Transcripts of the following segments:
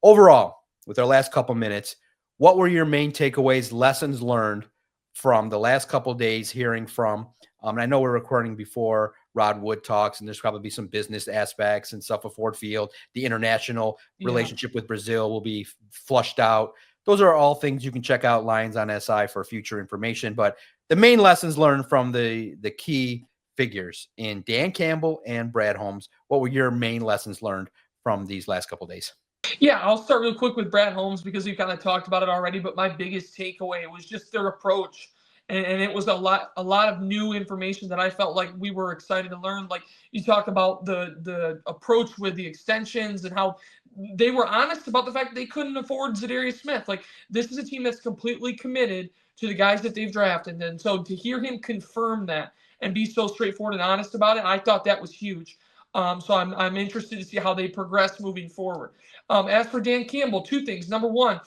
overall, with our last couple minutes, what were your main takeaways, lessons learned from the last couple days hearing from, and I know we're recording before Rod Wood talks, and there's probably some business aspects and stuff at Ford Field. The international relationship with Brazil will be flushed out. Those are all things you can check out Lions on SI for future information. But the main lessons learned from the key figures in Dan Campbell and Brad Holmes, what were your main lessons learned from these last couple days? Yeah, I'll start real quick with Brad Holmes because we kind of talked about it already. But my biggest takeaway was just their approach, and it was a lot of new information that I felt like we were excited to learn. Like you talk about the approach with the extensions and how they were honest about the fact that they couldn't afford Zadarius Smith. Like this is a team that's completely committed to the guys that they've drafted, and so to hear him confirm that and be so straightforward and honest about it, I thought that was huge. So I'm interested to see how they progress moving forward. As for Dan Campbell, two things. Number one,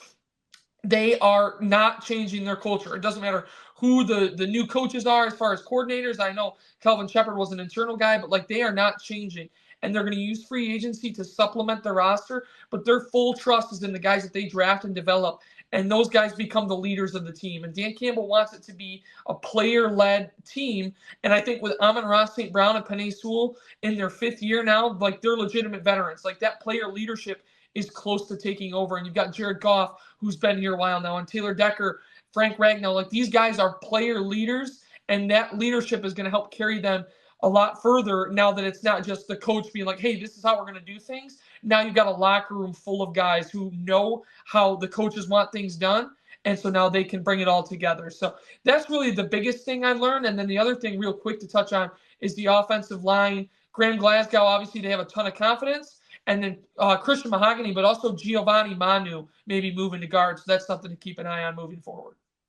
they are not changing their culture. It doesn't matter who the new coaches are as far as coordinators. I know Kelvin Shepard was an internal guy, but like they are not changing. And they're going to use free agency to supplement their roster, but their full trust is in the guys that they draft and develop. And those guys become the leaders of the team. And Dan Campbell wants it to be a player-led team. And I think with Amon-Ra St. Brown and Penei Sewell in their fifth year now, like they're legitimate veterans. Like that player leadership is close to taking over. And you've got Jared Goff, who's been here a while now, and Taylor Decker, Frank Ragnow. Like these guys are player leaders, and that leadership is going to help carry them a lot further now that it's not just the coach being like, hey, this is how we're going to do things. Now you've got a locker room full of guys who know how the coaches want things done. And so now they can bring it all together. So that's really the biggest thing I learned. And then the other thing real quick to touch on is the offensive line. Graham Glasgow, obviously they have a ton of confidence. And then Christian Mahogany, but also Giovanni Manu maybe moving to guard. So that's something to keep an eye on moving forward.